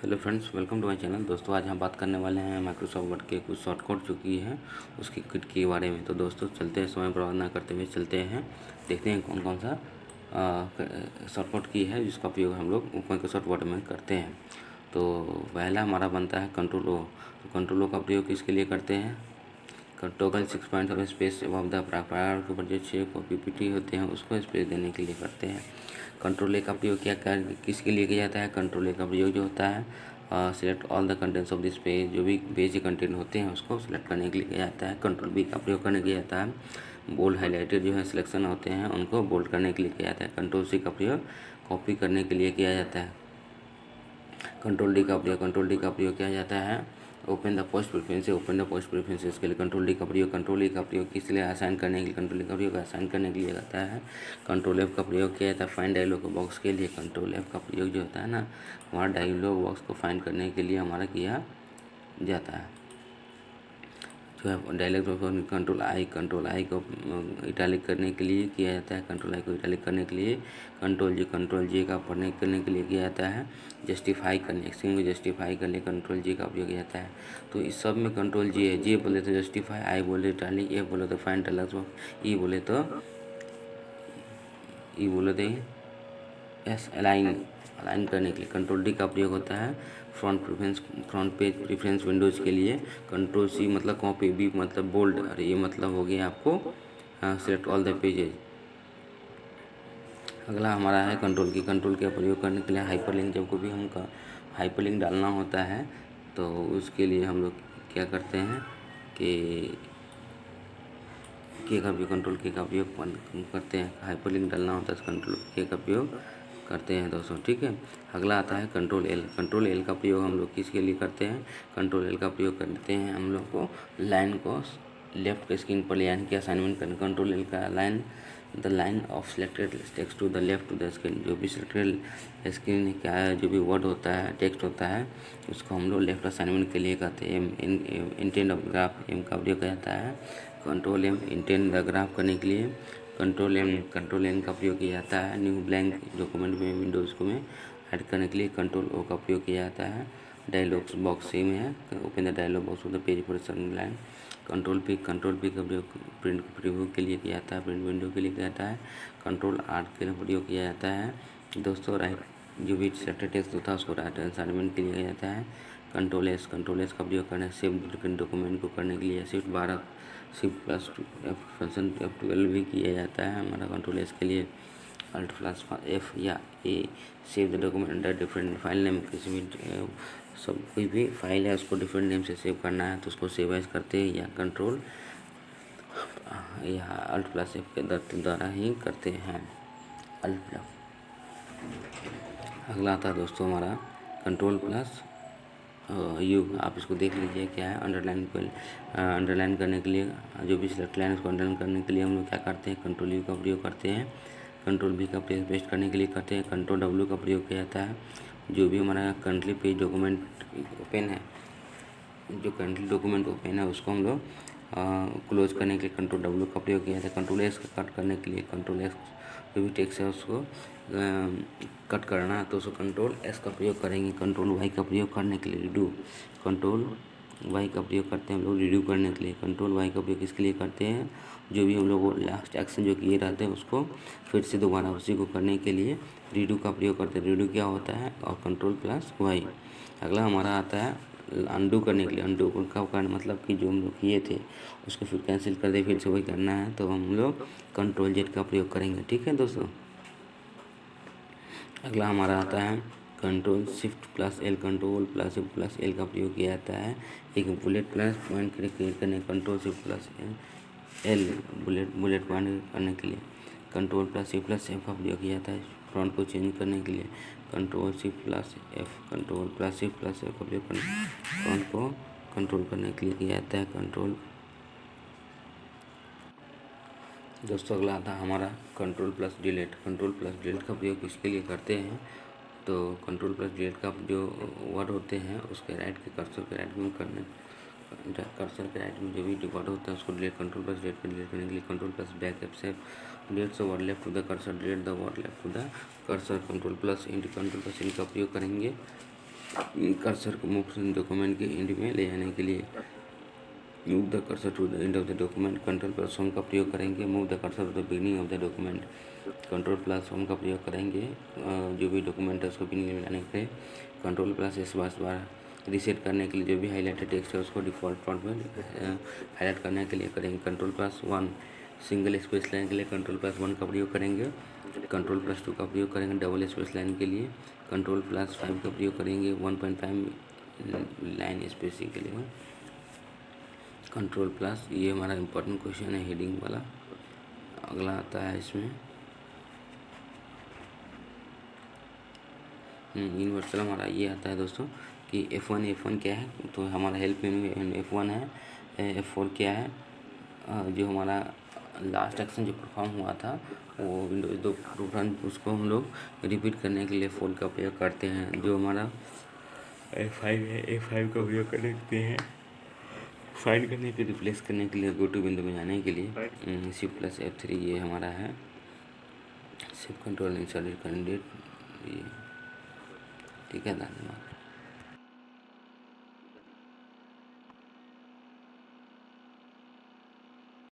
Hello friends, welcome to my channel. दोस्तों, आज हम बात करने वाले हैं माइक्रोसॉफ्ट वर्ड के कुछ शॉर्टकट जो की है उसकी किट के बारे में। तो दोस्तों, चलते हैं, समय बर्बाद ना करते हुए चलते हैं, देखते हैं कौन कौन सा शॉर्टकट की है जिसका उपयोग हम लोग माइक्रोसॉफ्ट वर्ड में करते हैं। तो पहला हमारा बनता है कंट्रोल ओ। तो कंट्रोल ओ का प्रयोग किसके लिए करते हैं? Total 6 point of space above the prior के ऊपर जो 6 पीपीटी होते हैं उसको स्पेस देने के लिए करते हैं। कंट्रोल ए का प्रयोग क्या किसके लिए किया जाता है? कंट्रोल ए का प्रयोग जो होता है select all the contents of this page, जो भी पेज कंटेंट होते हैं उसको सिलेक्ट करने के लिए किया जाता है। कंट्रोल बी का प्रयोग करने के लिए जाता है बोल्ड हाईलाइटेड जो है सिलेक्शन होते हैं उनको बोल्ड करने के लिए किया जाता है। कंट्रोल सी का प्रयोग कॉपी करने के लिए किया जाता है। कंट्रोल डी का प्रयोग किया जाता है ओपन द पोस्ट प्रेफरेंसेस के लिए। कंट्रोल डी का प्रयोग किस लिए? असाइन करने के लिए। कंट्रोल डी का प्रयोग असाइन करने के लिए जाता है। कंट्रोल एफ का प्रयोग किया जाता है फाइंड डायलॉग बॉक्स के लिए। कंट्रोल एफ का प्रयोग जो होता है ना, हमारा डायलॉग बॉक्स को फाइंड करने के लिए हमारा किया जाता है जो है डायलॉग बॉक्स। कंट्रोल आई को इटैलिक करने के लिए किया जाता है। कंट्रोल आई को इटैलिक करने के लिए कंट्रोल जे का करने के लिए किया जाता है। जस्टिफाई करने, स्क्रीन को जस्टिफाई करने कंट्रोल जे का उपयोग किया जाता है। तो इस सब में कंट्रोल जे है। जे बोले तो जस्टिफाई, आई बोले इटैलिक, ए बोले तो फाइंड डायलॉग बॉक्स, ई बोले तो अलाइन करने के लिए। कंट्रोल डी का प्रयोग होता है फ्रंट पेज प्रेफरेंस विंडोज़ के लिए। कंट्रोल सी मतलब कॉपी, बी मतलब बोल्ड, और ये मतलब हो गया आपको सिलेक्ट ऑल द पेजेज। अगला हमारा है कंट्रोल के प्रयोग करने के लिए हाइपरलिंक। जब कभी हम हाइपरलिंक डालना होता है तो उसके लिए हम लोग क्या करते हैं कि कंट्रोल के का उपयोग करते हैं। हाइपरलिंक डालना होता है तो कंट्रोल के का उपयोग करते हैं दोस्तों, ठीक है। अगला आता है कंट्रोल एल का प्रयोग हम लोग किसके लिए करते हैं? कंट्रोल एल का प्रयोग करते हैं हम लोग को लाइन को लेफ्ट के स्क्रीन पर ले आने की असाइनमेंट करने। कंट्रोल एल का the line of selected text to the left to the screen. जो भी सिलेक्टेड स्क्रीन क्या है, जो भी वर्ड होता है, टेक्स्ट होता है, उसको हम लोग लेफ्ट असाइनमेंट के लिए करते हैं। इंटेंड ऑफ ग्राफ एम का प्रयोग किया जाता है। Control M indent the graph करने के लिए कंट्रोल एन का प्रयोग किया जाता है। न्यू ब्लैंक डॉक्यूमेंट में विंडोज़ को में ऐड करने के लिए कंट्रोल ओ का प्रयोग किया जाता है। डायलॉग बॉक्स सेम है, open the dialog box with the page for certain line. Control P का प्रयोग प्रिंट प्रीव्यू के लिए किया जाता है, प्रिंट विंडो के लिए किया जाता है। कंट्रोल आर के लिए प्रयोग किया जाता है दोस्तों राइट, जो भी सेलेक्टेड टेक्स्ट होता है उसको राइट असाइनमेंट के लिए किया जाता है। कंट्रोल एस का प्रयोग करने सेव डॉक्यूमेंट को करने के लिए शिफ्ट प्लस फंक्शन F12 भी किया जाता है हमारा कंट्रोल एस के लिए। अल्ट प्लस एफ या ए save the document under different file name. किसी भी सब कोई भी फाइल है उसको डिफरेंट नेम से सेव करना है तो उसको सेव एज करते हैं या कंट्रोल या अल्ट प्लस एफ के द्वारा ही करते हैं। अल्ट प्लस अगला आता है दोस्तों हमारा कंट्रोल प्लस यू। आप इसको देख लीजिए क्या है। अंडरलाइन करने के लिए जो भी सिलेक्ट लाइन उसको अंडरलाइन करने के लिए हम लोग क्या करते हैं? कंट्रोल यू का प्रयोग करते हैं। कंट्रोल बी का प्रयोग पेस्ट करने के लिए करते हैं। कंट्रोल डब्ल्यू का प्रयोग किया जाता है जो भी हमारा करंटली पेज डॉक्यूमेंट ओपन है, जो करंटली डॉक्यूमेंट ओपन है उसको हम लोग क्लोज करने के लिए कंट्रोल डब्ल्यू का प्रयोग किया जाता है। कंट्रोल एस का कट करने के लिए कंट्रोल एस जो भी टेक्स्ट है उसको कट करना है तो उसको कंट्रोल एस का प्रयोग करेंगे। कंट्रोल वाई का प्रयोग करने के लिए रिड्यू, कंट्रोल वाई का प्रयोग करते हैं हम लोग रिड्यू करने के लिए। कंट्रोल वाई का प्रयोग किसके लिए करते हैं? जो भी हम लोग लास्ट एक्शन जो किए रहते हैं उसको फिर से दोबारा उसी को करने के लिए रिड्यू का प्रयोग करते हैं। रिड्यू क्या होता है? और कंट्रोल प्लस वाई। अगला हमारा आता है अंडू करने के लिए। अंडू का कारण मतलब कि जो हम लोग किए थे उसको फिर कैंसिल कर दे, फिर से वही करना है तो हम लोग कंट्रोल जेड का प्रयोग करेंगे, ठीक है दोस्तों। अगला हमारा आता है कंट्रोल शिफ्ट प्लस एल का प्रयोग किया जाता है एक बुलेट प्लस पॉइंट क्रिएट करने। Control shift plus L bullet point करने के लिए। Control plus shift plus F का प्रयोग किया जाता है फ्रंट को चेंज करने के लिए। कंट्रोल शिफ्ट प्लस एफ का प्रयोग करने फ्रंट को कंट्रोल करने के लिए किया जाता है। कंट्रोल दोस्तों अगला आता है हमारा कंट्रोल प्लस डिलीट का प्रयोग किसके लिए करते हैं? तो कंट्रोल प्लस डिलीट का जो वर्ड होते हैं उसके राइट के कर्सर के राइट में जो भी वर्ड होता है उसको डिलीट कंट्रोल प्लस डिलीट करने के लिए control plus back F delete the word left to the cursor, delete the word left to the cursor. Control plus इन का प्रयोग करेंगे कर्सर को मूव डॉक्यूमेंट के एंड में ले जाने के लिए move the cursor to the end of the document कंट्रोल+1 का प्रयोग करेंगे। Move the cursor to the beginning of the document कंट्रोल+1 का प्रयोग करेंगे। जो भी डॉक्यूमेंट है उसको बिगिनिंग में लाने के लिए कंट्रोल+S बार रीसेट करने के लिए जो भी हाईलाइटेड टेक्स्ट है उसको डिफ़ॉल्ट फॉन्ट में हाईलाइट करने के लिए करेंगे कंट्रोल+1। सिंगल स्पेस लाइन के लिए कंट्रोल+1 का प्रयोग करेंगे। कंट्रोल+2 का प्रयोग करेंगे डबल स्पेस लाइन के लिए। कंट्रोल+5 का प्रयोग करेंगे 1.5 लाइन स्पेसिंग के लिए। कंट्रोल+, ये हमारा इम्पोर्टेंट क्वेश्चन है हेडिंग वाला। अगला आता है इसमें यूनिवर्सल हमारा ये आता है दोस्तों कि F1 क्या है, तो हमारा हेल्प मेनू F1 है। F4 क्या है, जो हमारा लास्ट एक्शन जो परफॉर्म हुआ था वो विंडोज 2 प्रोग्राम उसको हम लोग रिपीट करने के लिए F4 का प्रयोग करते हैं। जो हमारा F5 है, F5 का प्रयोग करते हैं फाइंड करने के रिप्लेस करने के लिए गो टू विंडो में जाने के लिए। Shift+F3 ये हमारा है। शिफ्ट कंट्रोल इंसर्ट कैंडिडेट ये ठीक है। धन्यवाद।